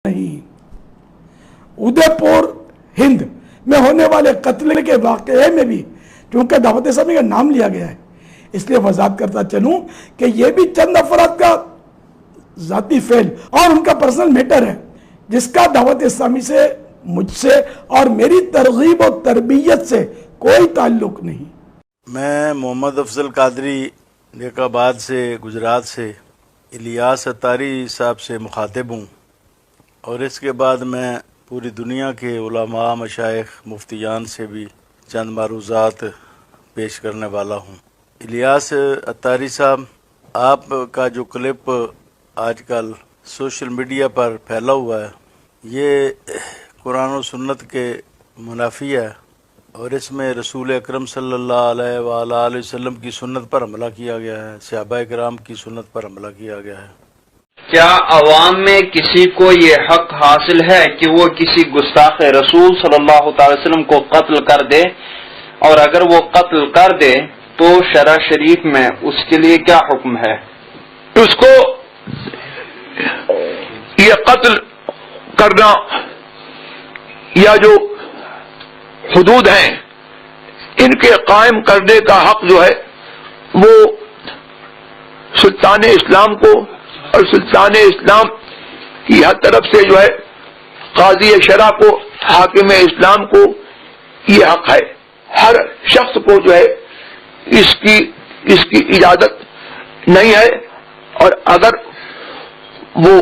नहीं। उदयपुर हिंद में होने वाले कत्ल के वाकये में भी क्योंकि दावत इस्लामी का नाम लिया गया है, इसलिए वजाहत करता चलूं कि यह भी चंद अफराद का जाती फेल और उनका पर्सनल मैटर है, जिसका दावत इस्लामी से, मुझसे और मेरी तरगीब और तरबियत से कोई ताल्लुक नहीं। मैं मोहम्मद अफजल कादरी नेकाबाद से, गुजरात से इलियास अत्तारी साहब से मुखातिब हूँ और इसके बाद मैं पूरी दुनिया के उलमा, मशाइख, मुफ्तियान से भी चंद मारूज़ात पेश करने वाला हूँ। इलियास अत्तारी साहब, आपका जो क्लिप आजकल सोशल मीडिया पर फैला हुआ है, ये कुरान और सुन्नत के मुनाफी है और इसमें रसूल अकरम सल्लल्लाहु अलैहि वसल्लम की सुन्नत पर हमला किया गया है, सहाबा किराम की सुन्नत पर हमला किया गया है। क्या अवाम में किसी को ये हक हासिल है कि वो किसी गुस्ताख रसूल सल्लल्लाहु अलैहि वसल्लम को कत्ल कर दे, और अगर वो कत्ल कर दे तो शरा शरीफ में उसके लिए क्या हुक्म है? उसको ये कत्ल करना या जो हुदूद हैं इनके कायम करने का हक जो है वो सुल्तान इस्लाम को और सुल्तान इस्लाम की हर तरफ से जो है काजी शरा को, हाकिम इस्लाम को ये हक है। हर शख्स को जो है इसकी इजाजत नहीं है, और अगर वो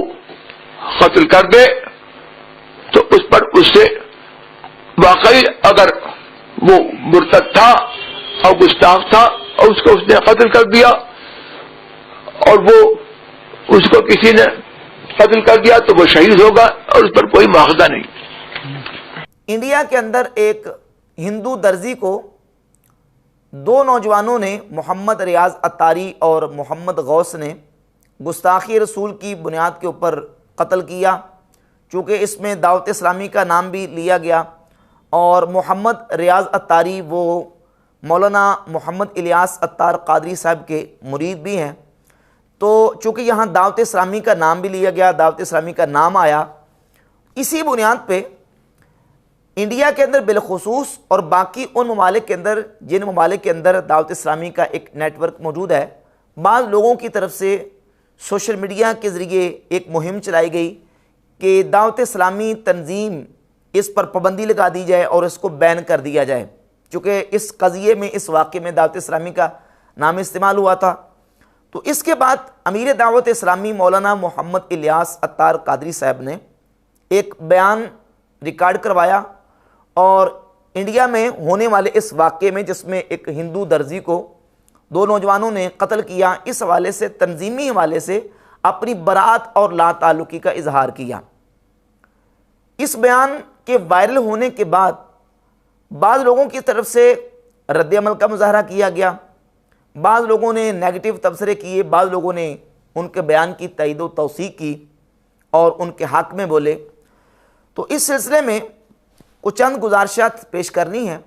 कत्ल कर दे तो उस पर उससे वाकई अगर वो मुर्तद था और गुस्ताख था और उसको उसने कत्ल कर दिया और वो उसको किसी ने कत्ल कर दिया तो वो शहीद होगा और उस पर कोई मुआवजा नहीं। इंडिया के अंदर एक हिंदू दर्जी को दो नौजवानों ने, मोहम्मद रियाज अत्तारी और मोहम्मद गौस ने, गुस्ताखी रसूल की बुनियाद के ऊपर कत्ल किया। चूँकि इसमें दावत इस्लामी का नाम भी लिया गया और मोहम्मद रियाज अत्तारी वो मौलाना मोहम्मद इलियास अत्तार कादरी साहब के मुरीद भी हैं, तो चूँकि यहाँ दावत इस्लामी का नाम भी लिया गया, दावत इस्लामी का नाम आया, इसी बुनियाद पे इंडिया के अंदर बिलखुसूस और बाकी उन ममालिक के अंदर, जिन ममालिक के अंदर दावत इस्लामी का एक नेटवर्क मौजूद है, बाद लोगों की तरफ से सोशल मीडिया के ज़रिए एक मुहिम चलाई गई कि दावत इस्लामी तंजीम, इस पर पाबंदी लगा दी जाए और इसको बैन कर दिया जाए। चूँकि इस कज़िये में, इस वाक़े में दावत इस्लामी का नाम इस्तेमाल हुआ था। तो इसके बाद अमीर दावत इस्लामी मौलाना मोहम्मद इलियास अत्तार कादरी साहब ने एक बयान रिकॉर्ड करवाया और इंडिया में होने वाले इस वाक़े में, जिसमें एक हिंदू दर्जी को दो नौजवानों ने कत्ल किया, इस हवाले से, तंजीमी हवाले से अपनी बरात और लाताल्लुकी का इजहार किया। इस बयान के वायरल होने के बाद बाद लोगों की तरफ से रद्द-ए-अमल का मुजाहरा किया गया, बाद लोगों ने नेगेटिव तबसरे किए, बाद लोगों ने उनके बयान की तईद व तौसीक की और उनके हक़ में बोले। तो इस सिलसिले में कुछ चंद गुजारिशात पेश करनी है।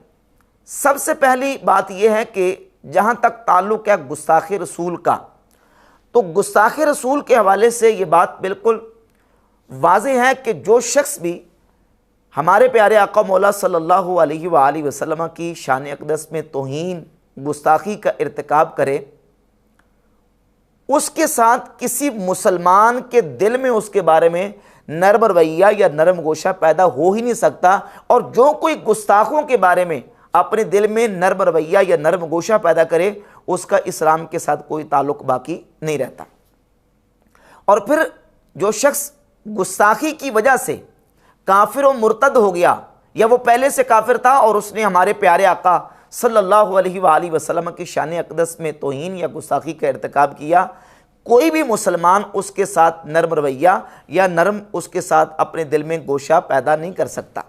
सबसे पहली बात यह है कि जहाँ तक ताल्लुक़ है गुस्ताख़ी रसूल का, तो गुस्ताख़ी रसूल के हवाले से ये बात बिल्कुल वाज़ेह है कि जो शख्स भी हमारे प्यारे आका मौला सल्लल्लाहु अलैहि वसल्लम की शान अक़दस में तौहीन, गुस्ताखी का इर्तिकाब करे, उसके साथ किसी मुसलमान के दिल में उसके बारे में नरम रवैया या नरम गोशा पैदा हो ही नहीं सकता। और जो कोई गुस्ताखों के बारे में अपने दिल में नरम रवैया या नरम गोशा पैदा करे, उसका इस्लाम के साथ कोई ताल्लुक़ बाकी नहीं रहता। और फिर जो शख्स गुस्ताखी की वजह से काफिर और मुर्तद हो गया, या वो पहले से काफिर था और उसने हमारे प्यारे आका सल्लल्लाहु अलैहि वसल्लम की शान अक़दस में तौहीन या गुस्ताखी का इर्तिकाब किया, कोई भी मुसलमान उसके साथ नरम रवैया या नरम उसके साथ अपने दिल में गोशा पैदा नहीं कर सकता।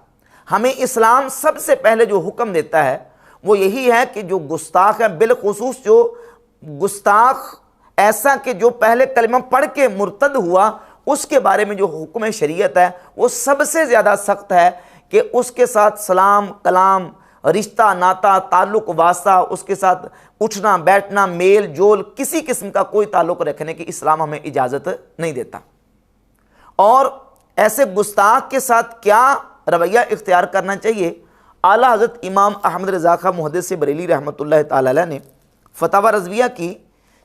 हमें इस्लाम सबसे पहले जो हुक्म देता है वो यही है कि जो गुस्ताख है, बिलखुसूस जो गुस्ताख ऐसा कि जो पहले कलमा पढ़ के मुर्तद हुआ, उसके बारे में जो हुक्म शरीयत है वो सबसे ज़्यादा सख्त है कि उसके साथ सलाम कलाम, रिश्ता नाता, ताल्लुक़ वास्ता, उसके साथ उठना बैठना, मेल जोल, किसी किस्म का कोई ताल्लुक़ रखने की इस्लाम हमें इजाज़त नहीं देता। और ऐसे गुस्ताख के साथ क्या रवैया इख्तियार करना चाहिए, आला हज़रत इमाम अहमद रज़ा खां मुहद्दिस बरेली रहमतुल्लाह ताला अलैह ने फतवा रज़विया की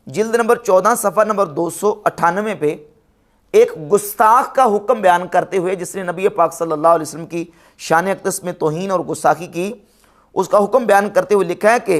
जिल्द नंबर 14 सफ़ा नंबर 298 पे एक गुस्ताख का हुक्म बयान करते हुए, जिसने नबी पाक सल्लल्लाहु अलैहि वसल्लम की शान अक़दस में तौहीन और गुस्ताखी की, उसका हुक्म बयान करते हुए लिखा है कि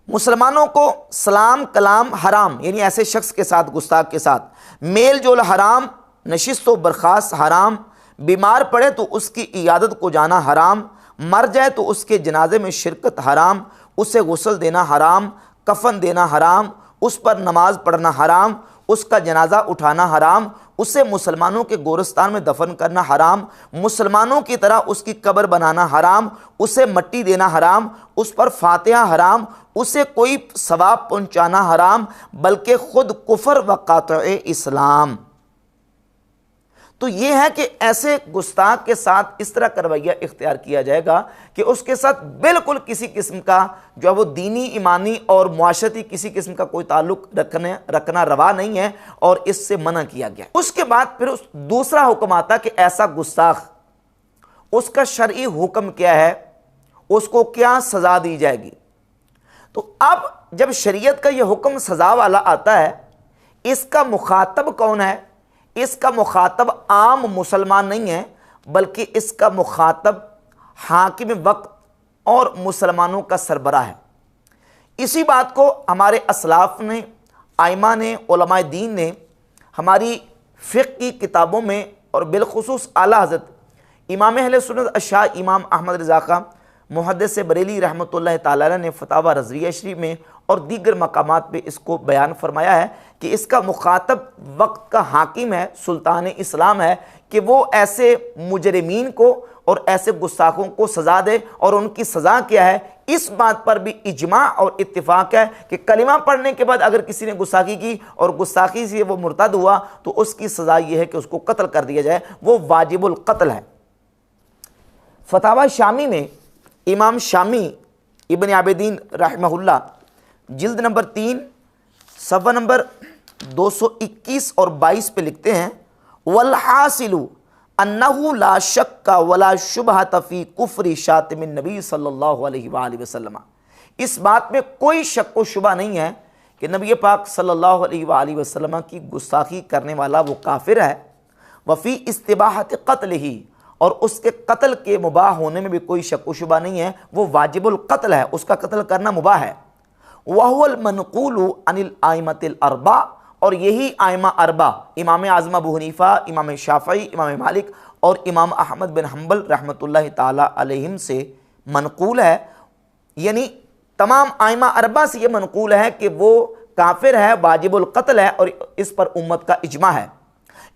मुसलमानों को सलाम कलाम हराम, यानी ऐसे शख्स के साथ, गुस्ताख के साथ मेल जोल हराम, नशिस्त व बर्खास्त हराम, बीमार पड़े तो उसकी इयादत को जाना हराम, मर जाए तो उसके जनाजे में शिरकत हराम, उसे गुस्ल देना हराम, कफन देना हराम, उस पर नमाज पढ़ना हराम, उसका जनाजा उठाना हराम, उसे मुसलमानों के गोरस्तान में दफन करना हराम, मुसलमानों की तरह उसकी कब्र बनाना हराम, उसे मट्टी देना हराम, उस पर फातिहा हराम, उसे कोई सवाब पहुंचाना हराम, बल्कि खुद कुफर व कातए इस्लाम। तो ये है कि ऐसे गुस्ताख के साथ इस तरह का रवैया इख्तियार किया जाएगा कि उसके साथ बिल्कुल किसी किस्म का जो है वो दीनी, ईमानी और मुआशरती किसी किस्म का कोई ताल्लुक रखना रवा नहीं है और इससे मना किया गया। उसके बाद फिर उस दूसरा हुक्म आता कि ऐसा गुस्ताख, उसका शरई हुक्म क्या है, उसको क्या सज़ा दी जाएगी। तो अब जब शरीयत का यह हुक्म सज़ा वाला आता है, इसका मुखातब कौन है? इसका मुखातब आम मुसलमान नहीं है, बल्कि इसका मुखातब हाकिम वक्त और मुसलमानों का सरबराह है। इसी बात को हमारे असलाफ ने, आइमा ने, उलमाए दीन ने हमारी फ़िक़्ह की किताबों में और बिलखुसूस आला हज़रत इमाम अहले सुन्नत अशाह इमाम अहमद रज़ा खां मुहद्दिस बरेली रहमतुल्लाह ताला अलैह ने फतावा रज़विया शरीफ में और दीगर मकामात पे इसको बयान फरमाया है कि इसका मुखातब वक्त का हाकिम है, सुल्तान इस्लाम है, कि वो ऐसे मुजरिमीन को और ऐसे गुस्ताखों को सज़ा दे। और उनकी सज़ा क्या है, इस बात पर भी इजमा और इत्तिफाक है कि कलिमा पढ़ने के बाद अगर किसी ने गुस्ताखी की और गुस्ताखी से वो मुर्तद हुआ तो उसकी सज़ा ये है कि उसको कत्ल कर दिया जाए, वो वाजिबुल कत्ल है। फतावा शामी में इमाम शामी इब्न आबिदीन रहमहुल्लाह जिल्द नंबर 3 सफ़ा नंबर 221 और 22 पे लिखते हैं, वल्हासिलु अन्नहु ला शक्का वला शुबहत फी कुफ्री शातिमिन नबी सल्लल्लाहु अलैहि वसल्लम। इस बात में कोई शक व शुबा नहीं है कि नबी पाक सल्लल्लाहु अलैहि वसल्लम की गुस्ताखी करने वाला वो काफिर है। वफ़ी इस्तिबाहत क़त्ल ही, और उसके कत्ल के मुबाह होने में भी कोई शक व शुबा नहीं है, वो वाजिबुल कत्ल है, उसका कत्ल करना मुबाह है। वहुवल मनक़ूलु अनिल आइमतिल अरबा, और यही आइमा अरबा इमाम आज़म अबू हनीफा, इमाम शाफ़ई, इमाम मालिक और इमाम अहमद बिन हम्बल रहमतुल्लाह ताला अलैहिम से मनक़ूल है। यानी तमाम आइमा अरबा से ये मनक़ूल है कि वो काफिर है, वाजिबुल कत्ल है, और इस पर उम्मत का इजमा है।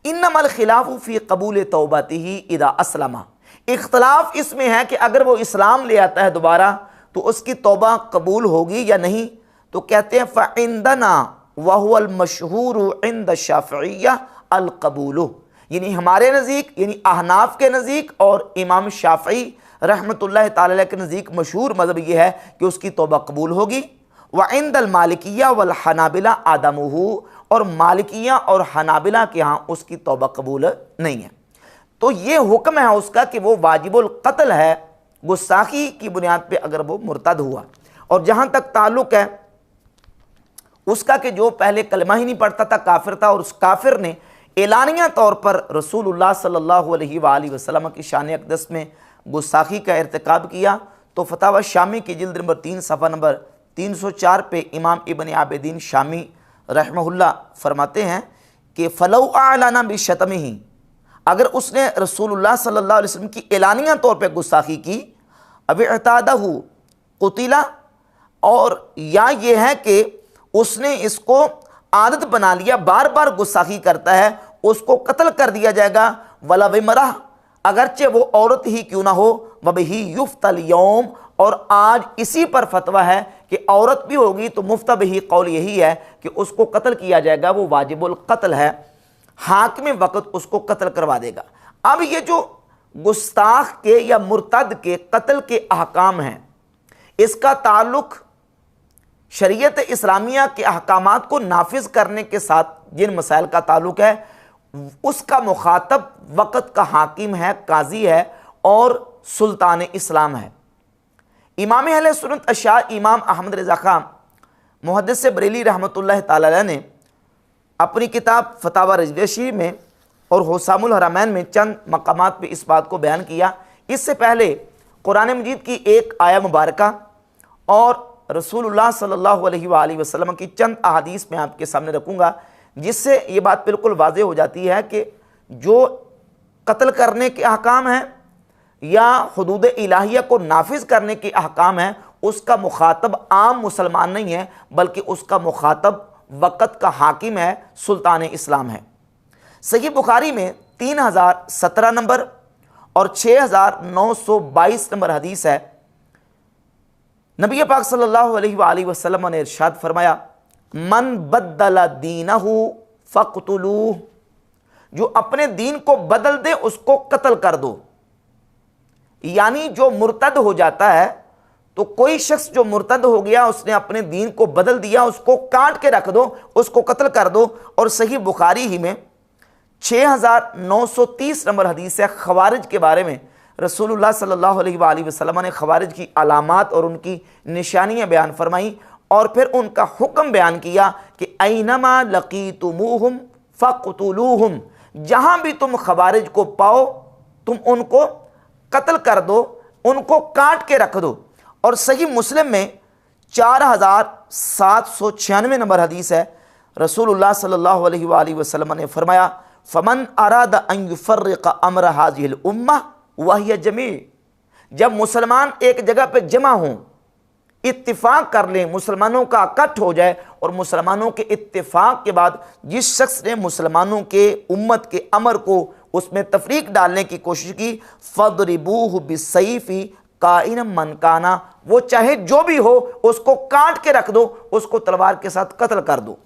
इन्नमल खिलाफ़ु फ़ी क़बूल तौबतिही इदा अस्लमा, इख्तलाफ इसमें है कि अगर वो इस्लाम ले आता है दोबारा तो उसकी तौबा कबूल होगी या नहीं। तो कहते हैं फ़इंदना वहुवल मशहूरु इंद शाफ़िय्या अल कबूलु, यानी हमारे नज़दीक, यानी अहनाफ के नज़दीक और इमाम शाफ़ई रहमतुल्लाह ताला अलैह के नज़दीक मशहूर मज़हब ये है कि उसकी तौबा कबूल होगी। व इंदल मालिकिया वल हनाबिला आदमुहु, और मालिकिया और हनाबिला के यहाँ उसकी तौबा कबूल नहीं है। तो ये हुक्म है उसका कि वो वाजिबुल कत्ल है गुस्ताखी की बुनियाद पे अगर वो मुर्तद हुआ। और जहाँ तक ताल्लुक़ है उसका कि जो पहले कलमा ही नहीं पढ़ता था, काफिर था, और उस काफिर ने एलानिया तौर पर रसूलुल्लाह सल्लल्लाहु अलैहि वसल्लम की शान अक़दस में गुस्ताखी का इर्तिकाब किया, तो फतावा शामी की जिल्द नंबर 3 सफ़ा नंबर 304 पे इमाम इब्न आबिदीन शामी रहमहुल्लाह फरमाते हैं कि फ़लौ आलाना बिशतमिही, अगर उसने रसूलुल्लाह सल्लल्लाहु अलैहि वसल्लम की एलानिया तौर पे गुस्ताखी की, अब इतादहु कुतिला, और या ये है कि उसने इसको आदत बना लिया, बार बार गुस्ताखी करता है, उसको कत्ल कर दिया जाएगा। वला विमरा, अगरचे वो औरत ही क्यों ना हो, वबिही युफ्तल यौम, और आज इसी पर फतवा है कि औरत भी होगी तो मुफ्ता बिही कौल यही है कि उसको कत्ल किया जाएगा, वो वाजिबुल कत्ल है, हाकिम वक्त उसको कत्ल करवा देगा। अब ये जो गुस्ताख के या मुर्तद के कत्ल के अहकाम हैं, इसका ताल्लुक शरीयत इस्लामिया के अहकामात को नाफिज करने के साथ जिन मसाइल का ताल्लुक है उसका मुखातब वक़्त का हाकिम है, काजी है और सुल्तान इस्लाम है। इमाम अहले सुन्नत अशाअ इमाम अहमद रज़ा खां मुहद्दिस बरेली रहमतुल्लाह ताला अलैह ने अपनी किताब फतावा रज़विया में और हुसामुल हरमैन में चंद मकामात पे इस बात को बयान किया। इससे पहले कुरान मजीद की एक आया मुबारका और रसूलुल्लाह सल्लल्लाहु अलैहि वसल्लम की चंद अहादीस में आपके सामने रखूँगा, जिससे ये बात बिल्कुल वाज़ेह हो जाती है कि जो कत्ल करने के अहकाम हैं या हुदूद इलाहिया को नाफिज करने के अहकाम हैं, उसका मुखातब आम मुसलमान नहीं है, बल्कि उसका मुखातब वक़्त का हाकिम है, सुल्तान इस्लाम है। सही बुखारी में 3017 नंबर और 6922 नंबर हदीस है। नबी पाक सल्लल्लाहु अलैहि वसल्लम ने इरशाद फरमाया, मन बद्दल दीनहु फक़्तुलूह, जो अपने दीन को बदल दे उसको कत्ल कर दो। यानी जो मुर्तद हो जाता है, तो कोई शख्स जो मुर्तद हो गया, उसने अपने दीन को बदल दिया, उसको काट के रख दो, उसको कत्ल कर दो। और सही बुखारी ही में 6930 नंबर हदीस है खवारिज के बारे में। रसूलुल्लाह सल्लल्लाहु अलैहि वसल्लम ने खवारिज की अलामात और उनकी निशानियां बयान फरमाई और फिर उनका हुक्म बयान किया कि ऐनमा लकीतुमूहुम फक़्तुलूहुम, जहां भी तुम खवारिज को पाओ तुम उनको कत्ल कर दो, उनको काट के रख दो। और सही मुस्लिम में 4796 नंबर हदीस है। रसूलुल्लाह सल्लल्लाहु अलैहि वसल्लम ने फरमाया, फमन अरादा अन युफर्रिक़ अम्र हाज़िहिल उम्मह वहिय जमी, जब मुसलमान एक जगह पे जमा हों, इत्तिफाक कर लें, मुसलमानों का इकट्ठ हो जाए, और मुसलमानों के इत्तिफाक के बाद जिस शख्स ने मुसलमानों के उम्मत के अमर को उसमें तफरीक डालने की कोशिश की, फदरिबूहु बिस्सैफी काइनम मन काना, वो चाहे जो भी हो उसको काट के रख दो, उसको तलवार के साथ कत्ल कर दो।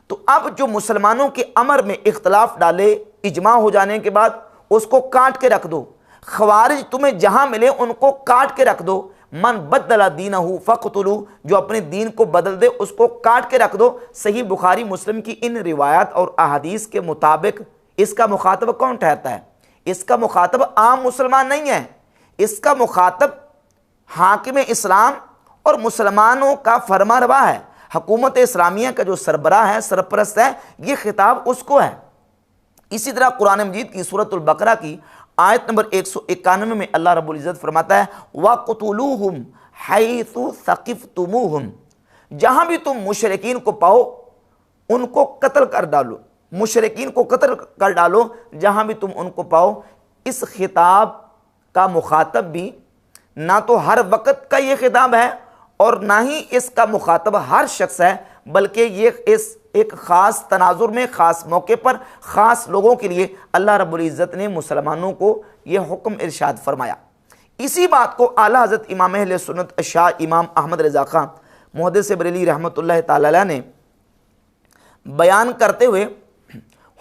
तो अब जो मुसलमानों के अमर में इख्तलाफ डाले, इजमा हो जाने के बाद उसको काट के रख दो। खवारिज तुम्हें जहां मिले उनको काट के रख दो। मन बदला दीनहु फक़्तुलू, जो अपने दीन को बदल दे उसको काट के रख दो। सही बुखारी मुस्लिम की इन रिवायात और अहादीस के मुताबिक इसका मुखातब कौन ठहरता है? इसका मुखातब आम मुसलमान नहीं है, इसका मुखातब हाकिम इस्लाम और मुसलमानों का फरमारवा है। हुकूमत इस्लामिया का जो सरबराह है, सरपरस्त है, ये खिताब उसको है। इसी तरह कुरान मजीद की सूरतुल बकरा की आयत नंबर 191 में अल्लाह रब्बुल इज़्ज़त फरमाता है, वक़्तुलूहुम हैसु सक़िफ़्तुमूहुम, जहाँ भी तुम मुशरिकीन को पाओ उनको कत्ल कर डालो, मुशरिकीन को कत्ल कर डालो जहाँ भी तुम उनको पाओ। इस खिताब का मुखातब भी ना तो हर वक़्त का ये खिताब है और ना ही इसका मुखातब हर शख्स है, बल्कि ये इस एक ख़ास तनाजुर में, ख़ास मौके पर, ख़ास लोगों के लिए अल्लाह रब्बुल इज़्ज़त ने मुसलमानों को ये हुक्म इरशाद फरमाया। इसी बात को आला हज़रत इमाम अहले सुन्नत अशाअ इमाम अहमद रज़ा खां मुहद्दिस बरेली रहमतुल्लाह ताला अलैह ने बयान करते हुए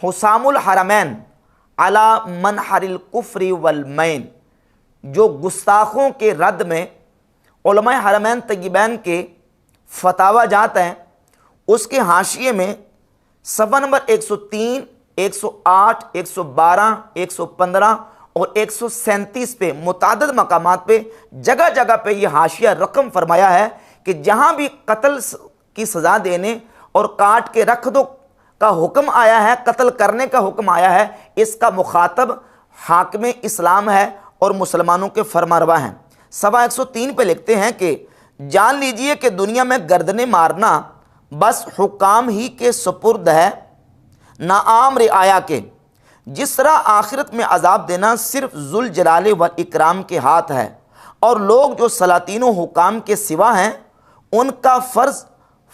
हुसामुल हरमैन अला मनहरिल कुफ्री वल मैन, जो गुस्ताखों के रद्द में उलमाए हरमैन तय्यबैन के फतावा जात हैं, उसके हाशिए में सफ़ा नंबर 103, 108, 112, 115 और 137 पे मुतादद मकामात पे जगह जगह पे ये हाशिया रकम फरमाया है कि जहाँ भी कत्ल की सज़ा देने और काट के रख दो का हुक्म आया है, कत्ल करने का हुक्म आया है, इसका मुखातब हाकिम इस्लाम है और मुसलमानों के फरमारवा हैं। सवा 103 पे लिखते हैं कि जान लीजिए कि दुनिया में गर्दने मारना बस हुकाम ही के सुपुर्द है, ना आम रिआया के। जिस तरह आखिरत में अजाब देना सिर्फ जुल जलाले व इकराम के हाथ है, और लोग जो सलातीनों हुकाम के सिवा हैं उनका फ़र्ज़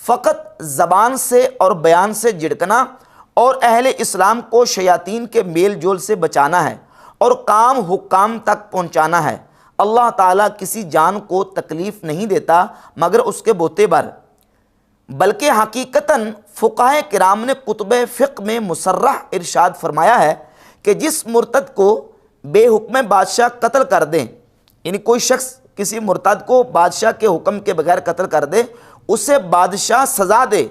फ़कत ज़बान से और बयान से झिड़कना और अहले इस्लाम को शयातीन के मेल जोल से बचाना है और काम हुक्काम तक पहुँचाना है। अल्लाह ताला किसी जान को तकलीफ़ नहीं देता मगर उसके बोते पर, बल्कि हकीकतन फ़ुक़हा किराम ने कुतुब फ़िक़्ह में मुसर्रह इरशाद फरमाया है कि जिस मुर्तद को बेहुक्म बादशाह कत्ल कर दें, यानी कोई शख्स किसी मुर्तद को बादशाह के हुक्म के बगैर कत्ल कर दे, उसे बादशाह सज़ा दे।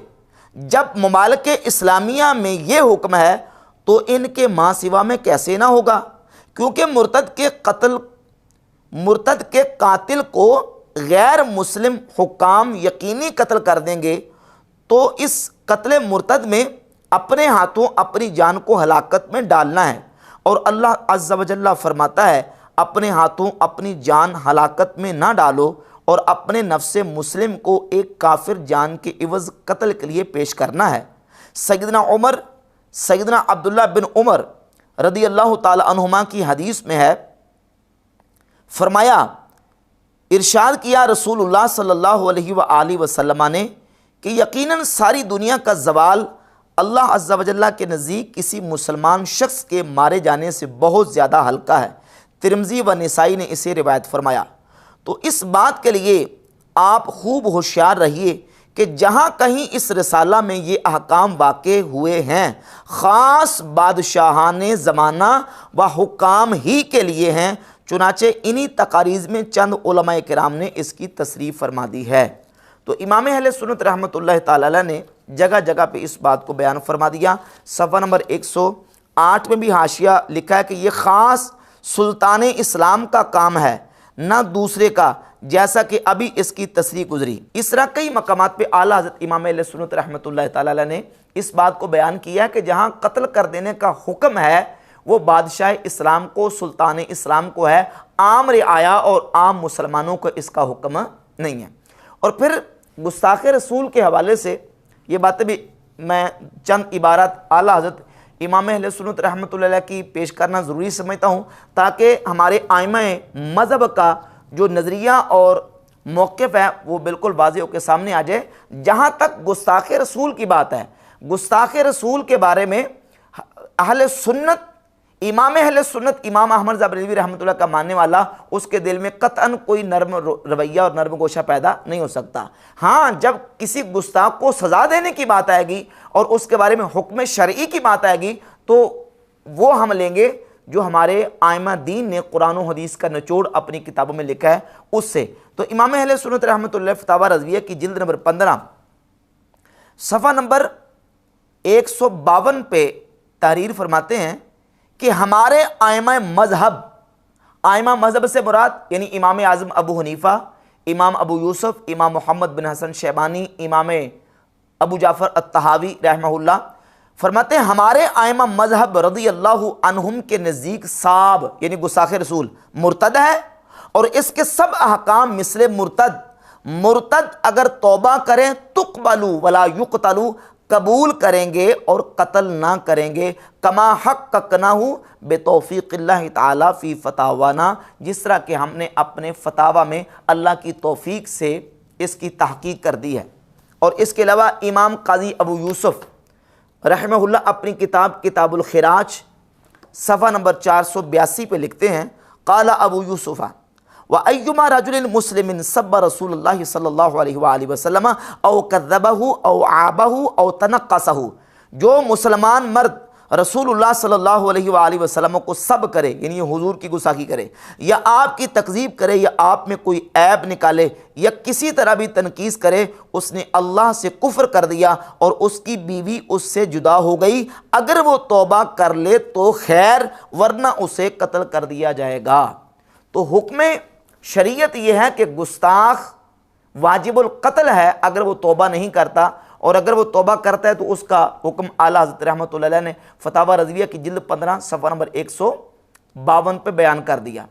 जब ममालिक इस्लामिया में ये हुक्म है तो इनके मां सिवा में कैसे ना होगा, क्योंकि मुर्तद के कातिल को गैर मुस्लिम हुक्काम यकीनी कत्ल कर देंगे तो इस कत्ल मुर्तद में अपने हाथों अपनी जान को हलाकत में डालना है। और अल्लाह अज़्ज़ा व जल्ला फरमाता है, अपने हाथों अपनी जान हलाकत में ना डालो और अपने नफ्से मुस्लिम को एक काफिर जान के इवज़ कत्ल के लिए पेश करना है। सैयदना अब्दुल्लाह बिन उमर रदी अल्लाह ताला अन्हुमा की हदीस में है, फरमाया, इरशाद किया रसूलुल्लाह सल्लल्लाहु अलैहि वसल्लम ने कि यकीनन सारी दुनिया का ज़वाल अल्लाह अज़्ज़ा व जल्ला के नज़दीक किसी मुसलमान शख्स के मारे जाने से बहुत ज़्यादा हल्का है। तिरमिज़ी व निसाई ने इसे रिवायत फरमाया। तो इस बात के लिए आप खूब होशियार रहिए कि जहाँ कहीं इस रिसाला में ये अहकाम वाक़े हुए हैं, ख़ास बादशाहाने ज़माना व हुक्काम ही के लिए हैं। चुनाचे इन्हीं तकारीज़ में चंद उलमाए किराम ने इसकी तसरीफ़ फरमा दी है। तो इमाम अहले सुन्नत रहमतुल्लाह ताला अलैह ने जगह जगह पे इस बात को बयान फरमा दिया। सफ़ा नंबर 108 में भी हाशिया लिखा है कि ये ख़ास सुल्तान इस्लाम का काम है, ना दूसरे का, जैसा कि अभी इसकी तस्रीह गुजरी। इस तरह कई मकामात पे आला हज़रत इमाम अहले सुन्नत रहमतुल्लाह ताला अलैह ने इस बात को बयान किया है कि जहाँ कत्ल कर देने का हुक्म है वो बादशाह इस्लाम को, सुल्तान इस्लाम को है, आम रिआया और आम मुसलमानों को इसका हुक्म नहीं है। और फिर गुस्ताख़ रसूल के हवाले से ये बातें भी मैं चंद इबारत आला हज़रत इमाम अहले सुन्नत रहमतुल्लाह अलैह की पेश करना ज़रूरी समझता हूँ, ताकि हमारे आइमाए मज़हब का जो नज़रिया और मौक़िफ़ है वो बिल्कुल वाज़ेह होकर सामने आ जाए। जहाँ तक गुस्ताख़ रसूल की बात है, गुस्ताख़ रसूल के बारे में अहले सुन्नत, इमाम अहले सुन्नत इमाम अहमद ज़बरेलवी रहमतुल्लाह का मानने वाला, उसके दिल में कतअन कोई नर्म रवैया और नर्म गोशा पैदा नहीं हो सकता। हाँ, जब किसी गुस्ताख को सज़ा देने की बात आएगी और उसके बारे में हुक्म शरई की बात आएगी तो वो हम लेंगे जो हमारे आइमा दीन ने कुरान और हदीस का निचोड़ अपनी किताबों में लिखा है उससे। तो इमाम अहले सुन्नत रहमतुल्लाह फतावा रज़विया की जिल्द नंबर 15 सफ़ा नंबर 152 पे तहरीर फरमाते हैं कि हमारे आइमा मज़हब से मुराद यानी इमाम आज़म अबू हनीफ़ा, इमाम अबू यूसुफ, इमाम मोहम्मद बिन हसन शैबानी, इमाम अबू जाफ़र अत्तहावी रहमहुल्लाह फरमाते हैं, हमारे आइमा मज़हब रज़ी अल्लाहु अन्हुम के नज़दीक साब यानी गुस्ताख़ रसूल मुर्तद है और इसके सब अहकाम मिसले मुर्तद अगर तौबा करें तुक़बलू वला युक़तलू, कबूल करेंगे और कत्ल ना करेंगे, कमा हक़्क़नाहु बेतौफ़ीक़िल्लाहि ताला फ़ी फ़तावाना, जिस तरह कि हमने अपने फ़तावा में अल्लाह की तौफ़ीक़ से इसकी तहक़ीक़ कर दी है। और इसके अलावा इमाम क़ाज़ी अबू यूसुफ़ रहमहुल्लाह अपनी किताब किताबुल खिराज सफ़ा नंबर 482 पे लिखते हैं, क़ाला अबू यूसुफ़ा व अय्युमा रजुलिन मुस्लिमिन सब्ब रसूलुल्लाह सल्लल्लाहु अलैहि वसल्लम औ कज़्ज़बहु औ आबहु औ तनक़्क़सहु, जो मुसलमान मर्द रसूलुल्लाह सल्लल्लाहु अलैहि वसल्लम को सब करे यानी हुजूर की गुस्ताखी करे या आपकी तकज़ीब करे या आप में कोई ऐब निकाले या किसी तरह भी तनकीस करे, उसने अल्लाह से कुफ्र कर दिया और उसकी बीवी उससे जुदा हो गई। अगर वो तौबा कर ले तो खैर, वरना उसे कत्ल कर दिया जाएगा। तो हुक्म शरीयत यह है कि गुस्ताख वाजिबुल कत्ल है अगर वो तौबा नहीं करता, और अगर वो तौबा करता है तो उसका हुक्म आला हज़रत रहमतुल्लाह अलैह ने फतावा रज़विया की जिल्द 15 सफ़ा नंबर 152 पे बयान कर दिया।